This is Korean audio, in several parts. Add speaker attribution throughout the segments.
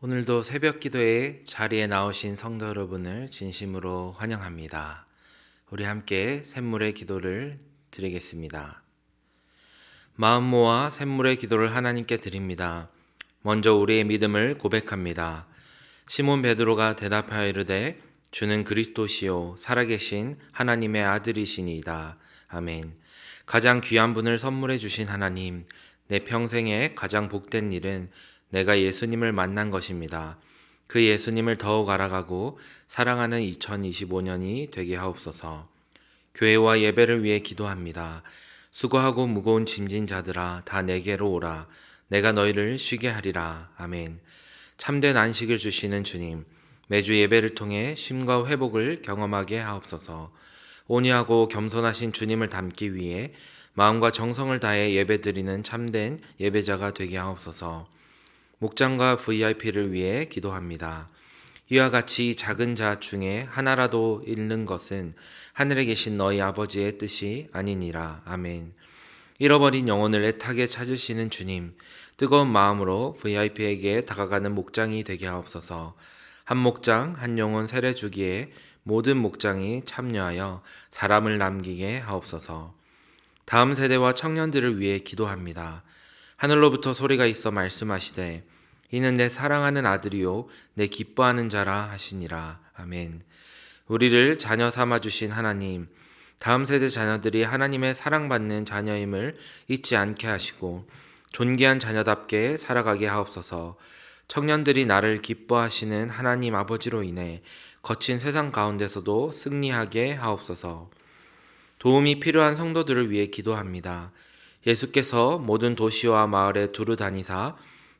Speaker 1: 오늘도 새벽 기도회 자리에 나오신 성도 여러분을 진심으로 환영합니다. 우리 함께 샘물의 기도를 드리겠습니다. 마음 모아 샘물의 기도를 하나님께 드립니다. 먼저 우리의 믿음을 고백합니다. 시몬 베드로가 대답하여 이르되 주는 그리스도시요 살아계신 하나님의 아들이시니이다. 아멘. 가장 귀한 분을 선물해 주신 하나님, 내 평생에 가장 복된 일은 내가 예수님을 만난 것입니다. 그 예수님을 더욱 알아가고 사랑하는 2025년이 되게 하옵소서. 교회와 예배를 위해 기도합니다. 수고하고 무거운 짐진 자들아 다 내게로 오라. 내가 너희를 쉬게 하리라. 아멘. 참된 안식을 주시는 주님, 매주 예배를 통해 쉼과 회복을 경험하게 하옵소서. 온유하고 겸손하신 주님을 닮기 위해 마음과 정성을 다해 예배드리는 참된 예배자가 되게 하옵소서. 목장과 VIP를 위해 기도합니다. 이와 같이 작은 자 중에 하나라도 잃는 것은 하늘에 계신 너희 아버지의 뜻이 아니니라. 아멘. 잃어버린 영혼을 애타게 찾으시는 주님, 뜨거운 마음으로 VIP에게 다가가는 목장이 되게 하옵소서. 한 목장 한 영혼 세례 주기에 모든 목장이 참여하여 사람을 남기게 하옵소서. 다음 세대와 청년들을 위해 기도합니다. 하늘로부터 소리가 있어 말씀하시되 이는 내 사랑하는 아들이요 내 기뻐하는 자라 하시니라. 아멘. 우리를 자녀 삼아 주신 하나님, 다음 세대 자녀들이 하나님의 사랑받는 자녀임을 잊지 않게 하시고 존귀한 자녀답게 살아가게 하옵소서. 청년들이 나를 기뻐하시는 하나님 아버지로 인해 거친 세상 가운데서도 승리하게 하옵소서. 도움이 필요한 성도들을 위해 기도합니다. 예수께서 모든 도시와 마을에 두루 다니사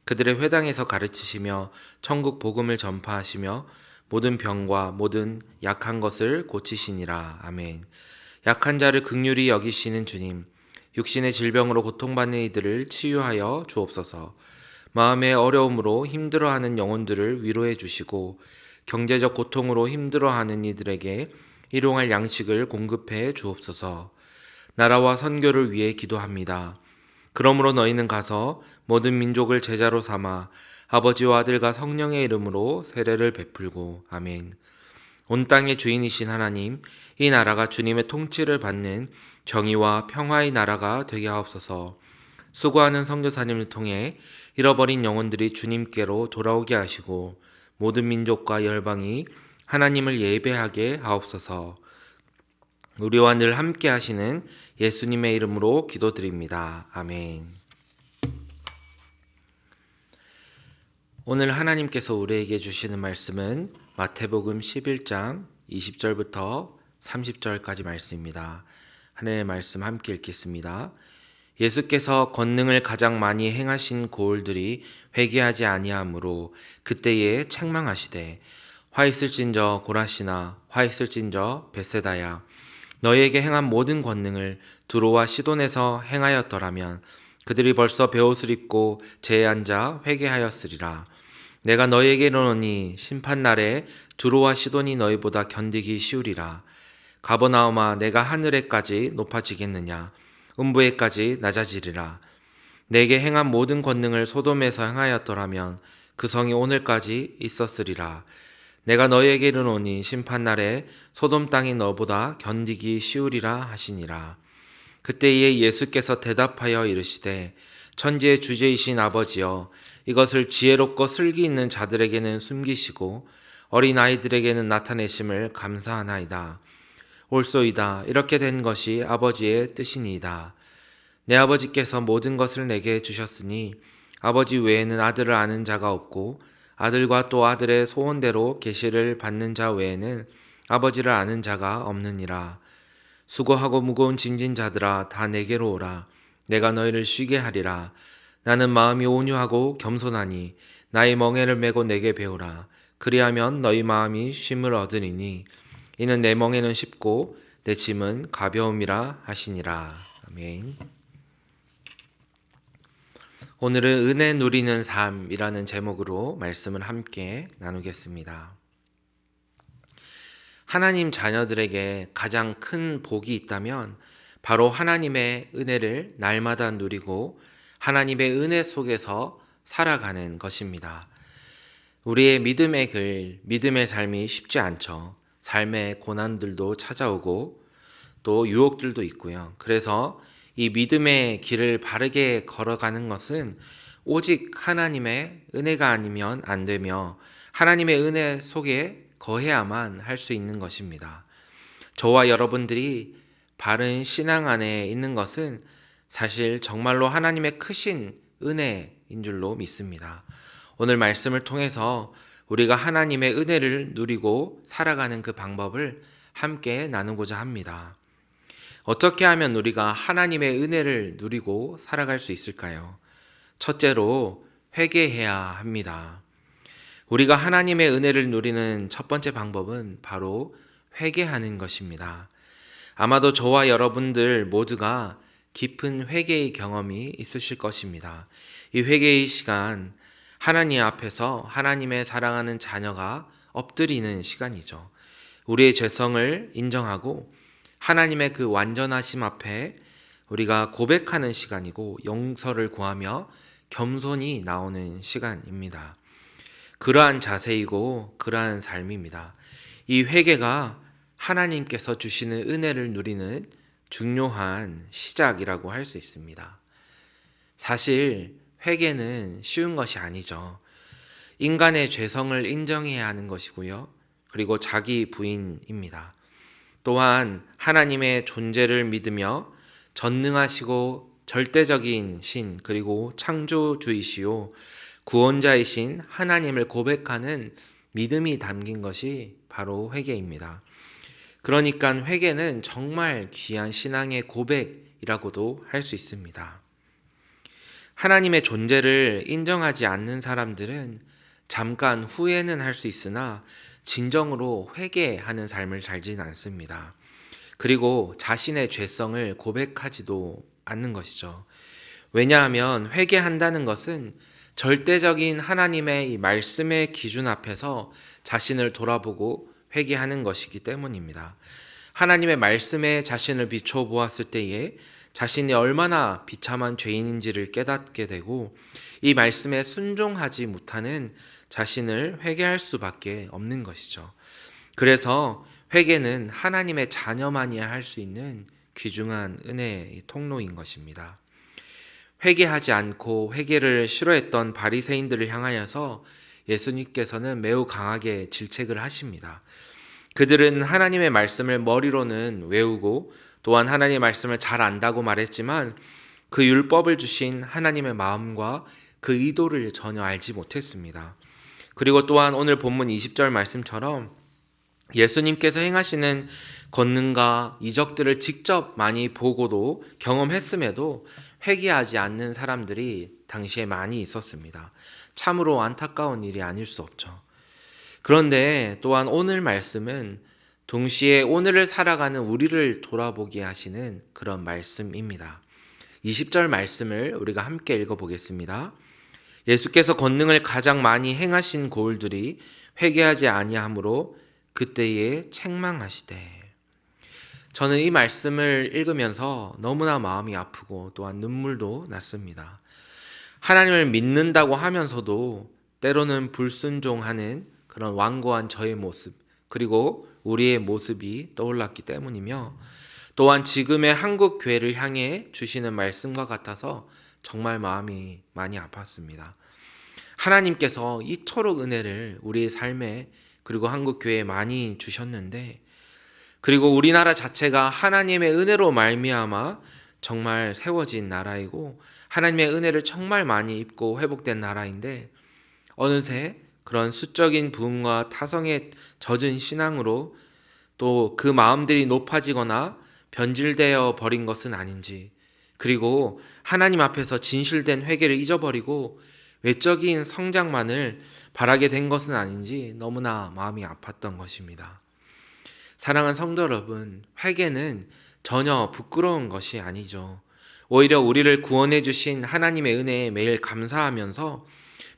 Speaker 1: 그들의 회당에서 가르치시며 천국 복음을 전파하시며 모든 병과 모든 약한 것을 고치시니라. 아멘. 약한 자를 긍휼히 여기시는 주님, 육신의 질병으로 고통받는 이들을 치유하여 주옵소서. 마음의 어려움으로 힘들어하는 영혼들을 위로해 주시고 경제적 고통으로 힘들어하는 이들에게 일용할 양식을 공급해 주옵소서. 나라와 선교를 위해 기도합니다. 그러므로 너희는 가서 모든 민족을 제자로 삼아 아버지와 아들과 성령의 이름으로 세례를 베풀고. 아멘. 온 땅의 주인이신 하나님, 이 나라가 주님의 통치를 받는 정의와 평화의 나라가 되게 하옵소서. 수고하는 선교사님을 통해 잃어버린 영혼들이 주님께로 돌아오게 하시고 모든 민족과 열방이 하나님을 예배하게 하옵소서. 우리와 늘 함께 하시는 예수님의 이름으로 기도드립니다. 아멘. 오늘 하나님께서 우리에게 주시는 말씀은 마태복음 11장 20절부터 30절까지 말씀입니다. 하나님의 말씀 함께 읽겠습니다. 예수께서 권능을 가장 많이 행하신 고을들이 회개하지 아니하므로 그때에 책망하시되 화 있을진저 고라시나 화 있을진저 벳세다야 너희에게 행한 모든 권능을 두로와 시돈에서 행하였더라면 그들이 벌써 베옷을 입고 제에 앉아 회개하였으리라. 내가 너희에게 이르노니 심판날에 두로와 시돈이 너희보다 견디기 쉬우리라. 가버나움아 내가 하늘에까지 높아지겠느냐 음부에까지 낮아지리라. 내게 행한 모든 권능을 소돔에서 행하였더라면 그 성이 오늘까지 있었으리라. 내가 너희에게 이르노니 심판날에 소돔 땅이 너보다 견디기 쉬우리라 하시니라. 그때에 예수께서 대답하여 이르시되 천지의 주제이신 아버지여 이것을 지혜롭고 슬기 있는 자들에게는 숨기시고 어린 아이들에게는 나타내심을 감사하나이다. 옳소이다. 이렇게 된 것이 아버지의 뜻이니이다. 내 아버지께서 모든 것을 내게 주셨으니 아버지 외에는 아들을 아는 자가 없고 아들과 또 아들의 소원대로 계시를 받는 자 외에는 아버지를 아는 자가 없느니라. 수고하고 무거운 짐진 자들아 다 내게로 오라. 내가 너희를 쉬게 하리라. 나는 마음이 온유하고 겸손하니 나의 멍에를 메고 내게 배우라. 그리하면 너희 마음이 쉼을 얻으리니 이는 내 멍에는 쉽고 내 짐은 가벼움이라 하시니라. 아멘. 오늘은 은혜 누리는 삶이라는 제목으로 말씀을 함께 나누겠습니다. 하나님 자녀들에게 가장 큰 복이 있다면 바로 하나님의 은혜를 날마다 누리고 하나님의 은혜 속에서 살아가는 것입니다. 우리의 믿음의 길, 믿음의 삶이 쉽지 않죠. 삶의 고난들도 찾아오고 또 유혹들도 있고요. 그래서 이 믿음의 길을 바르게 걸어가는 것은 오직 하나님의 은혜가 아니면 안 되며 하나님의 은혜 속에 거해야만 할 수 있는 것입니다. 저와 여러분들이 바른 신앙 안에 있는 것은 사실 정말로 하나님의 크신 은혜인 줄로 믿습니다. 오늘 말씀을 통해서 우리가 하나님의 은혜를 누리고 살아가는 그 방법을 함께 나누고자 합니다. 어떻게 하면 우리가 하나님의 은혜를 누리고 살아갈 수 있을까요? 첫째로 회개해야 합니다. 우리가 하나님의 은혜를 누리는 첫 번째 방법은 바로 회개하는 것입니다. 아마도 저와 여러분들 모두가 깊은 회개의 경험이 있으실 것입니다. 이 회개의 시간, 하나님 앞에서 하나님의 사랑하는 자녀가 엎드리는 시간이죠. 우리의 죄성을 인정하고 하나님의 그 완전하심 앞에 우리가 고백하는 시간이고 용서를 구하며 겸손히 나오는 시간입니다. 그러한 자세이고 그러한 삶입니다. 이 회개가 하나님께서 주시는 은혜를 누리는 중요한 시작이라고 할 수 있습니다. 사실 회개는 쉬운 것이 아니죠. 인간의 죄성을 인정해야 하는 것이고요. 그리고 자기 부인입니다. 또한 하나님의 존재를 믿으며 전능하시고 절대적인 신 그리고 창조주이시요 구원자이신 하나님을 고백하는 믿음이 담긴 것이 바로 회개입니다. 그러니까 회개는 정말 귀한 신앙의 고백이라고도 할 수 있습니다. 하나님의 존재를 인정하지 않는 사람들은 잠깐 후회는 할 수 있으나 진정으로 회개하는 삶을 살지는 않습니다. 그리고 자신의 죄성을 고백하지도 않는 것이죠. 왜냐하면 회개한다는 것은 절대적인 하나님의 이 말씀의 기준 앞에서 자신을 돌아보고 회개하는 것이기 때문입니다. 하나님의 말씀에 자신을 비춰 보았을 때에 자신이 얼마나 비참한 죄인인지를 깨닫게 되고 이 말씀에 순종하지 못하는 자신을 회개할 수밖에 없는 것이죠. 그래서 회개는 하나님의 자녀만이야 할 수 있는 귀중한 은혜의 통로인 것입니다. 회개하지 않고 회개를 싫어했던 바리새인들을 향하여서 예수님께서는 매우 강하게 질책을 하십니다. 그들은 하나님의 말씀을 머리로는 외우고 또한 하나님의 말씀을 잘 안다고 말했지만 그 율법을 주신 하나님의 마음과 그 의도를 전혀 알지 못했습니다. 그리고 또한 오늘 본문 20절 말씀처럼 예수님께서 행하시는 권능과 이적들을 직접 많이 보고도 경험했음에도 회개하지 않는 사람들이 당시에 많이 있었습니다. 참으로 안타까운 일이 아닐 수 없죠. 그런데 또한 오늘 말씀은 동시에 오늘을 살아가는 우리를 돌아보게 하시는 그런 말씀입니다. 20절 말씀을 우리가 함께 읽어보겠습니다. 예수께서 권능을 가장 많이 행하신 고을들이 회개하지 아니하므로 그때에 책망하시되. 저는 이 말씀을 읽으면서 너무나 마음이 아프고 또한 눈물도 났습니다. 하나님을 믿는다고 하면서도 때로는 불순종하는 그런 완고한 저의 모습 그리고 우리의 모습이 떠올랐기 때문이며 또한 지금의 한국 교회를 향해 주시는 말씀과 같아서 정말 마음이 많이 아팠습니다. 하나님께서 이토록 은혜를 우리의 삶에 그리고 한국 교회에 많이 주셨는데 그리고 우리나라 자체가 하나님의 은혜로 말미암아 정말 세워진 나라이고 하나님의 은혜를 정말 많이 입고 회복된 나라인데 어느새 그런 수적인 부흥과 타성에 젖은 신앙으로 또 그 마음들이 높아지거나 변질되어 버린 것은 아닌지 그리고 하나님 앞에서 진실된 회개를 잊어버리고 외적인 성장만을 바라게 된 것은 아닌지 너무나 마음이 아팠던 것입니다. 사랑하는 성도 여러분, 회개는 전혀 부끄러운 것이 아니죠. 오히려 우리를 구원해 주신 하나님의 은혜에 매일 감사하면서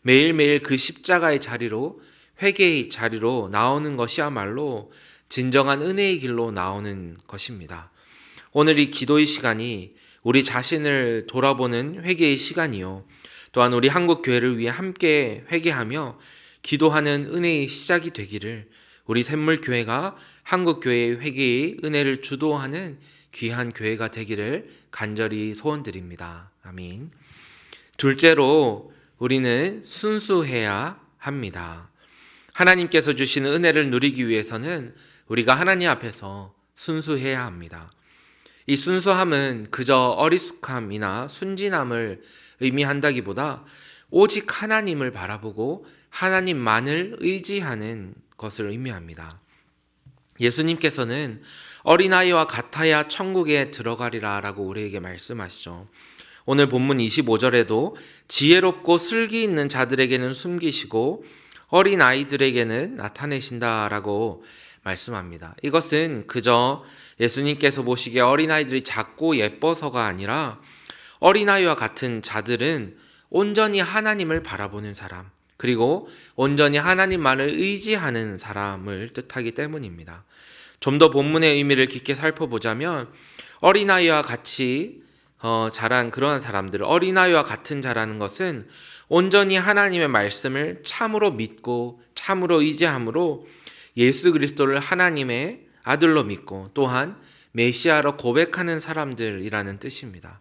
Speaker 1: 매일매일 그 십자가의 자리로 회개의 자리로 나오는 것이야말로 진정한 은혜의 길로 나오는 것입니다. 오늘 이 기도의 시간이 우리 자신을 돌아보는 회개의 시간이요. 또한 우리 한국 교회를 위해 함께 회개하며 기도하는 은혜의 시작이 되기를 우리 샘물교회가 한국교회의 회개의 은혜를 주도하는 귀한 교회가 되기를 간절히 소원드립니다. 아멘. 둘째로 우리는 순수해야 합니다. 하나님께서 주시는 은혜를 누리기 위해서는 우리가 하나님 앞에서 순수해야 합니다. 이 순수함은 그저 어리숙함이나 순진함을 의미한다기보다 오직 하나님을 바라보고 하나님만을 의지하는 것을 의미합니다. 예수님께서는 어린아이와 같아야 천국에 들어가리라 라고 우리에게 말씀하시죠. 오늘 본문 25절에도 지혜롭고 슬기 있는 자들에게는 숨기시고 어린아이들에게는 나타내신다 라고 말씀합니다. 이것은 그저 예수님께서 보시기에 어린아이들이 작고 예뻐서가 아니라 어린아이와 같은 자들은 온전히 하나님을 바라보는 사람, 그리고 온전히 하나님만을 의지하는 사람을 뜻하기 때문입니다. 좀 더 본문의 의미를 깊게 살펴보자면 어린아이와 같이 자란 그러한 사람들, 어린아이와 같은 자라는 것은 온전히 하나님의 말씀을 참으로 믿고 참으로 의지함으로 예수 그리스도를 하나님의 아들로 믿고 또한 메시아로 고백하는 사람들이라는 뜻입니다.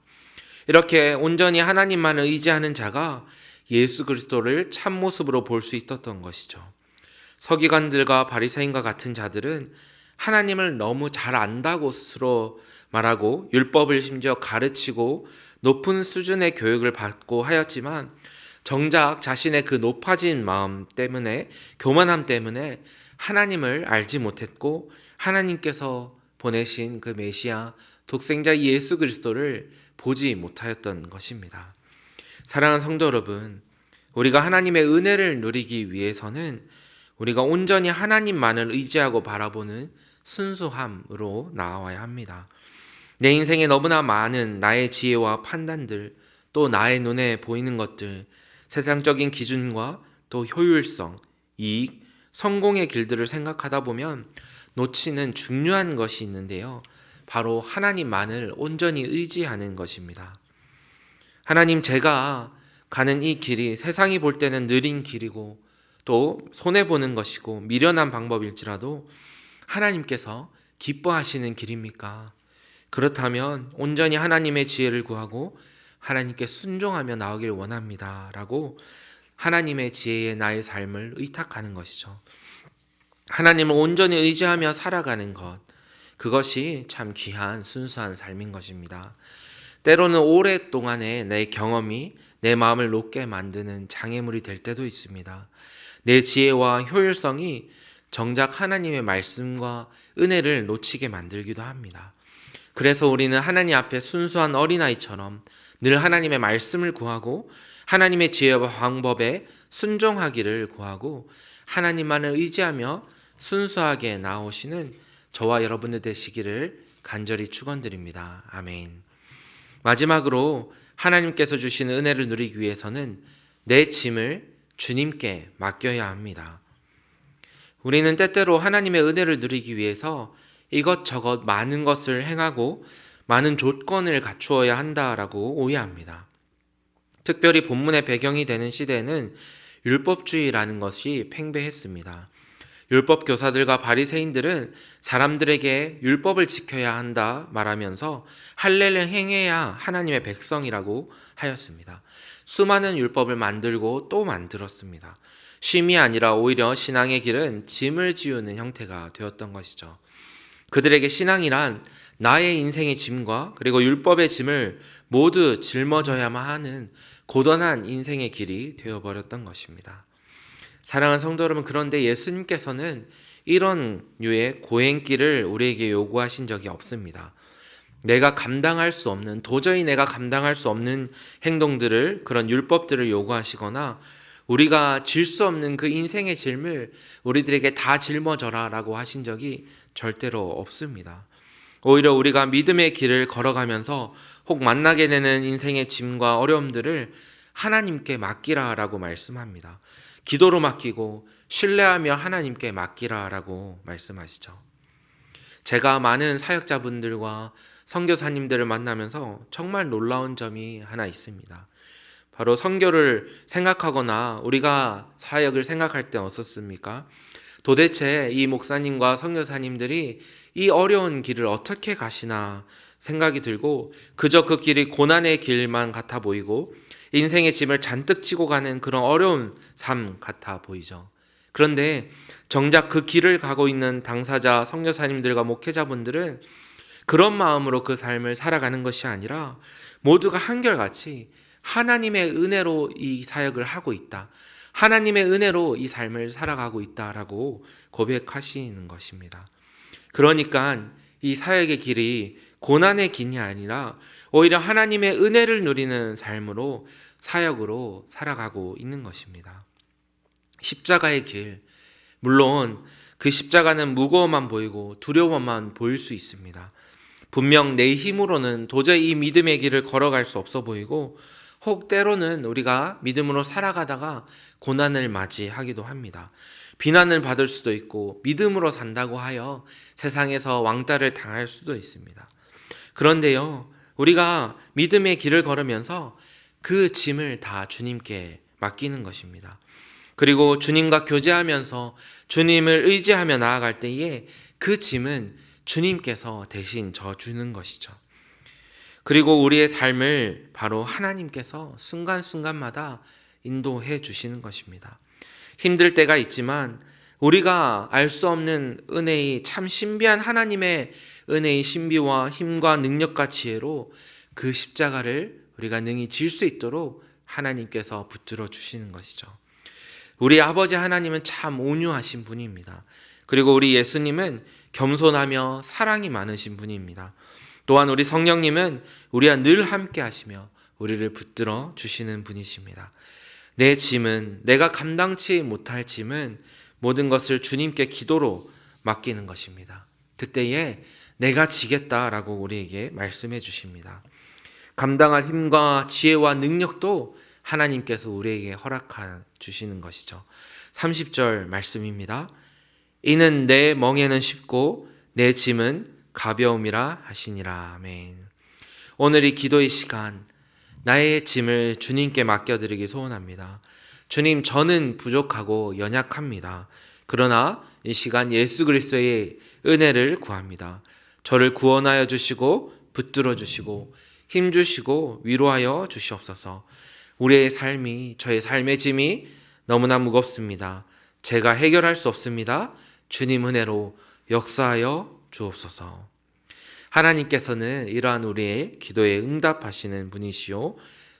Speaker 1: 이렇게 온전히 하나님만을 의지하는 자가 예수 그리스도를 참모습으로 볼 수 있었던 것이죠. 서기관들과 바리새인과 같은 자들은 하나님을 너무 잘 안다고 스스로 말하고 율법을 심지어 가르치고 높은 수준의 교육을 받고 하였지만 정작 자신의 그 높아진 마음 때문에, 교만함 때문에 하나님을 알지 못했고 하나님께서 보내신 그 메시아 독생자 예수 그리스도를 보지 못하였던 것입니다. 사랑하는 성도 여러분, 우리가 하나님의 은혜를 누리기 위해서는 우리가 온전히 하나님만을 의지하고 바라보는 순수함으로 나아와야 합니다. 내 인생에 너무나 많은 나의 지혜와 판단들, 또 나의 눈에 보이는 것들, 세상적인 기준과 또 효율성, 이익, 성공의 길들을 생각하다 보면 놓치는 중요한 것이 있는데요. 바로 하나님만을 온전히 의지하는 것입니다. 하나님, 제가 가는 이 길이 세상이 볼 때는 느린 길이고 또 손해보는 것이고 미련한 방법일지라도 하나님께서 기뻐하시는 길입니까? 그렇다면 온전히 하나님의 지혜를 구하고 하나님께 순종하며 나오길 원합니다 라고 하나님의 지혜에 나의 삶을 의탁하는 것이죠. 하나님을 온전히 의지하며 살아가는 것, 그것이 참 귀한 순수한 삶인 것입니다. 때로는 오랫동안의 내 경험이 내 마음을 녹게 만드는 장애물이 될 때도 있습니다. 내 지혜와 효율성이 정작 하나님의 말씀과 은혜를 놓치게 만들기도 합니다. 그래서 우리는 하나님 앞에 순수한 어린아이처럼 늘 하나님의 말씀을 구하고 하나님의 지혜와 방법에 순종하기를 구하고 하나님만을 의지하며 순수하게 나오시는 저와 여러분들 되시기를 간절히 축원드립니다. 아멘. 마지막으로 하나님께서 주시는 은혜를 누리기 위해서는 내 짐을 주님께 맡겨야 합니다. 우리는 때때로 하나님의 은혜를 누리기 위해서 이것저것 많은 것을 행하고 많은 조건을 갖추어야 한다라고 오해합니다. 특별히 본문의 배경이 되는 시대에는 율법주의라는 것이 팽배했습니다. 율법 교사들과 바리새인들은 사람들에게 율법을 지켜야 한다 말하면서 할례를 행해야 하나님의 백성이라고 하였습니다. 수많은 율법을 만들고 또 만들었습니다. 쉼이 아니라 오히려 신앙의 길은 짐을 지우는 형태가 되었던 것이죠. 그들에게 신앙이란 나의 인생의 짐과 그리고 율법의 짐을 모두 짊어져야만 하는 고단한 인생의 길이 되어버렸던 것입니다. 사랑하는 성도 여러분, 그런데 예수님께서는 이런 류의 고행길을 우리에게 요구하신 적이 없습니다. 내가 감당할 수 없는, 도저히 내가 감당할 수 없는 행동들을, 그런 율법들을 요구하시거나 우리가 질 수 없는 그 인생의 짐을 우리들에게 다 짊어져라 라고 하신 적이 절대로 없습니다. 오히려 우리가 믿음의 길을 걸어가면서 혹 만나게 되는 인생의 짐과 어려움들을 하나님께 맡기라 라고 말씀합니다. 기도로 맡기고 신뢰하며 하나님께 맡기라 라고 말씀하시죠. 제가 많은 사역자분들과 선교사님들을 만나면서 정말 놀라운 점이 하나 있습니다. 바로 선교를 생각하거나 우리가 사역을 생각할 때 어떻습니까? 도대체 이 목사님과 선교사님들이 이 어려운 길을 어떻게 가시나 생각이 들고 그저 그 길이 고난의 길만 같아 보이고 인생의 짐을 잔뜩 지고 가는 그런 어려운 삶 같아 보이죠. 그런데 정작 그 길을 가고 있는 당사자 선교사님들과 목회자분들은 그런 마음으로 그 삶을 살아가는 것이 아니라 모두가 한결같이 하나님의 은혜로 이 사역을 하고 있다. 하나님의 은혜로 이 삶을 살아가고 있다라고 고백하시는 것입니다. 그러니까 이 사역의 길이 고난의 길이 아니라 오히려 하나님의 은혜를 누리는 삶으로 사역으로 살아가고 있는 것입니다. 십자가의 길, 물론 그 십자가는 무거워만 보이고 두려워만 보일 수 있습니다. 분명 내 힘으로는 도저히 이 믿음의 길을 걸어갈 수 없어 보이고 혹 때로는 우리가 믿음으로 살아가다가 고난을 맞이하기도 합니다. 비난을 받을 수도 있고 믿음으로 산다고 하여 세상에서 왕따를 당할 수도 있습니다. 그런데요, 우리가 믿음의 길을 걸으면서 그 짐을 다 주님께 맡기는 것입니다. 그리고 주님과 교제하면서 주님을 의지하며 나아갈 때에 그 짐은 주님께서 대신 져주는 것이죠. 그리고 우리의 삶을 바로 하나님께서 순간순간마다 인도해 주시는 것입니다. 힘들 때가 있지만 우리가 알 수 없는 은혜의 참 신비한 하나님의 은혜의 신비와 힘과 능력과 지혜로 그 십자가를 우리가 능히 질 수 있도록 하나님께서 붙들어 주시는 것이죠. 우리 아버지 하나님은 참 온유하신 분입니다. 그리고 우리 예수님은 겸손하며 사랑이 많으신 분입니다. 또한 우리 성령님은 우리와 늘 함께 하시며 우리를 붙들어 주시는 분이십니다. 내 짐은, 내가 감당치 못할 짐은 모든 것을 주님께 기도로 맡기는 것입니다. 그때에 내가 지겠다라고 우리에게 말씀해 주십니다. 감당할 힘과 지혜와 능력도 하나님께서 우리에게 허락해 주시는 것이죠. 30절 말씀입니다. 이는 내 멍에는 쉽고 내 짐은 가벼움이라 하시니라. 아멘. 오늘 이 기도의 시간, 나의 짐을 주님께 맡겨드리기 소원합니다. 주님, 저는 부족하고 연약합니다. 그러나 이 시간 예수 그리스도의 은혜를 구합니다. 저를 구원하여 주시고 붙들어 주시고 힘 주시고 위로하여 주시옵소서. 우리의 삶이, 저의 삶의 짐이 너무나 무겁습니다. 제가 해결할 수 없습니다. 주님 은혜로 역사하여 주옵소서. 하나님께서는 이러한 우리의 기도에 응답하시는 분이시요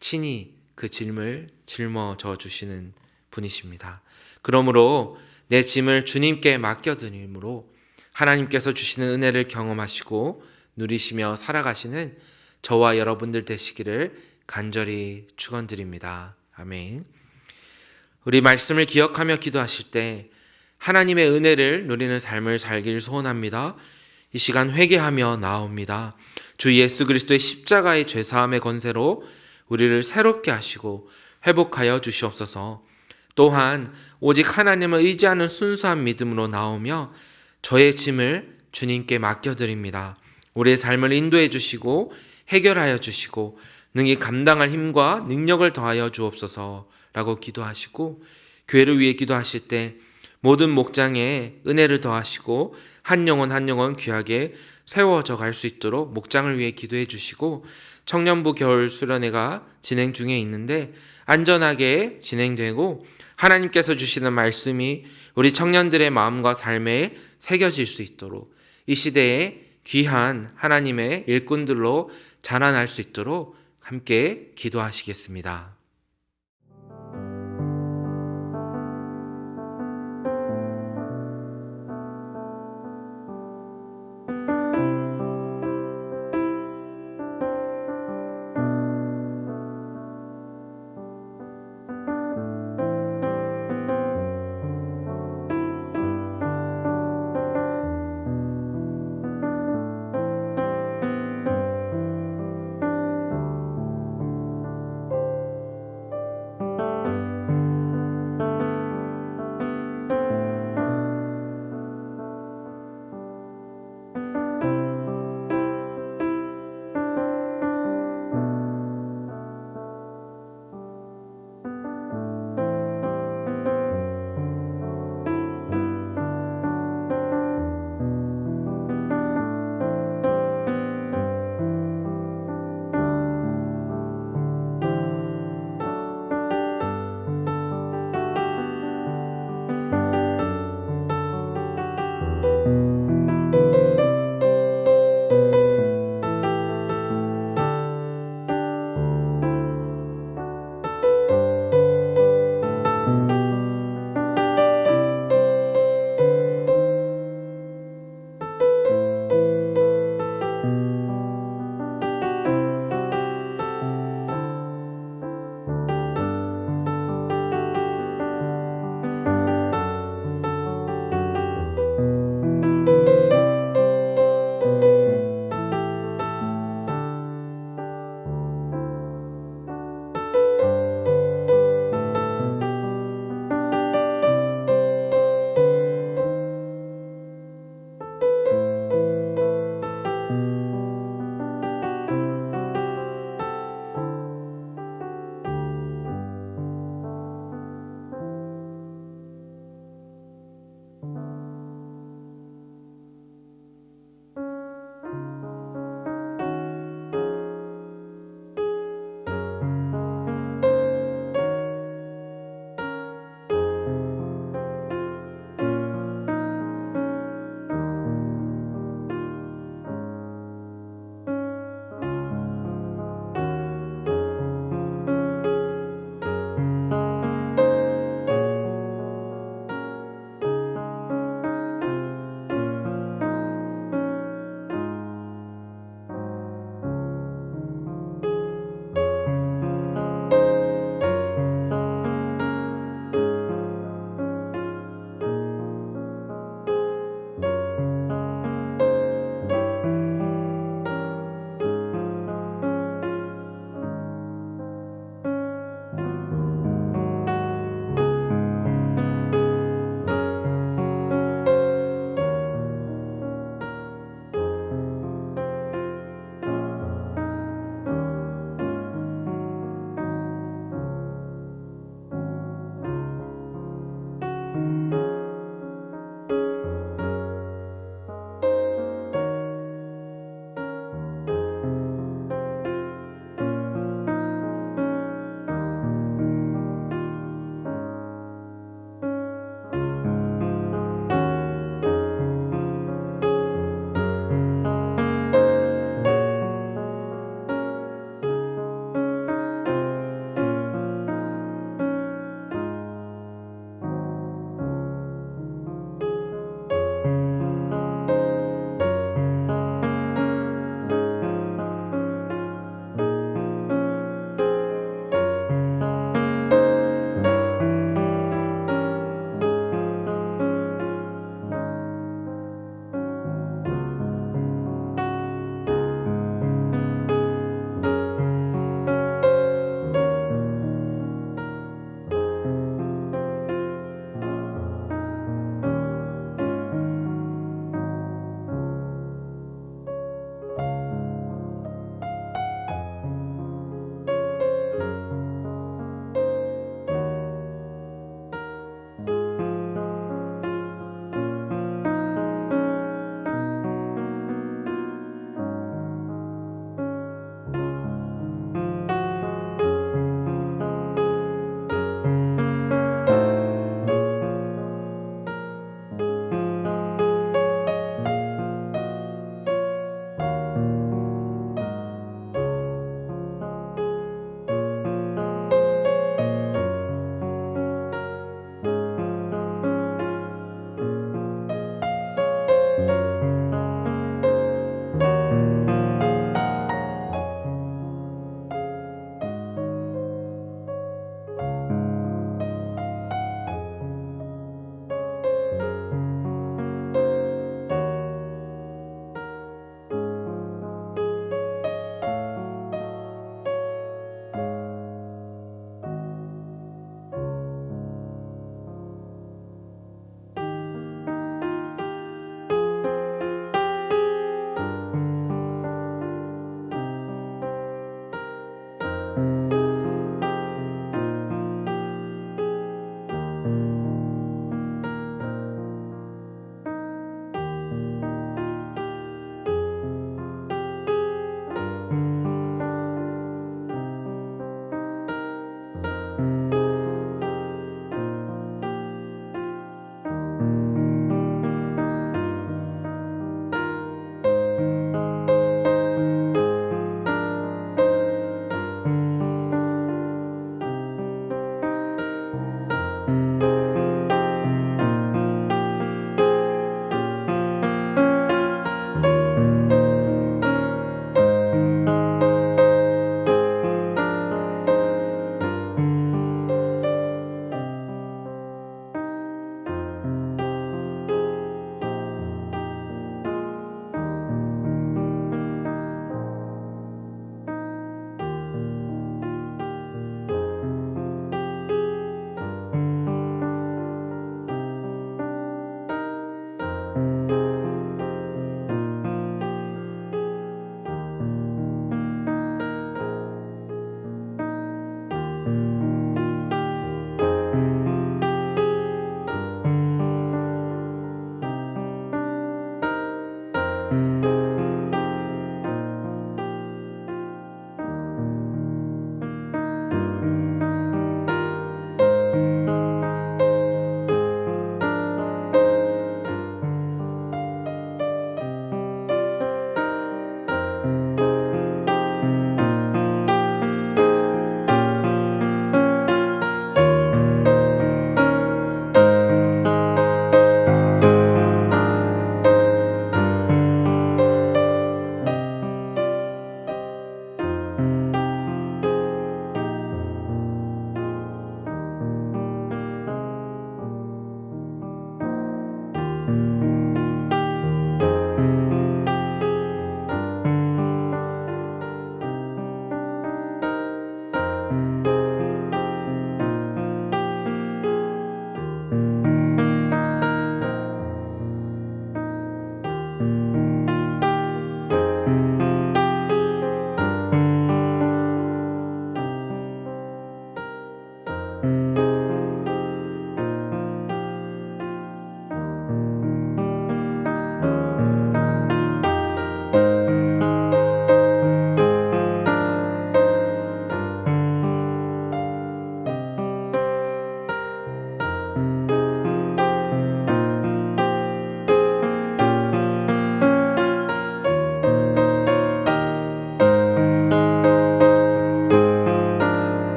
Speaker 1: 친히 그 짐을 짊어져 주시는 분이십니다. 그러므로 내 짐을 주님께 맡겨드림으로 하나님께서 주시는 은혜를 경험하시고 누리시며 살아가시는 저와 여러분들 되시기를 간절히 축원드립니다. 아멘. 우리 말씀을 기억하며 기도하실 때 하나님의 은혜를 누리는 삶을 살기를 소원합니다. 이 시간 회개하며 나옵니다. 주 예수 그리스도의 십자가의 죄사함의 권세로 우리를 새롭게 하시고 회복하여 주시옵소서. 또한 오직 하나님을 의지하는 순수한 믿음으로 나오며 저의 짐을 주님께 맡겨드립니다. 우리의 삶을 인도해 주시고 해결하여 주시고 능히 감당할 힘과 능력을 더하여 주옵소서라고 기도하시고 교회를 위해 기도하실 때 모든 목장에 은혜를 더하시고 한 영혼 한 영혼 귀하게 세워져 갈 수 있도록 목장을 위해 기도해 주시고 청년부 겨울 수련회가 진행 중에 있는데 안전하게 진행되고 하나님께서 주시는 말씀이 우리 청년들의 마음과 삶에 새겨질 수 있도록 이 시대에 귀한 하나님의 일꾼들로 자라날 수 있도록 함께 기도하시겠습니다.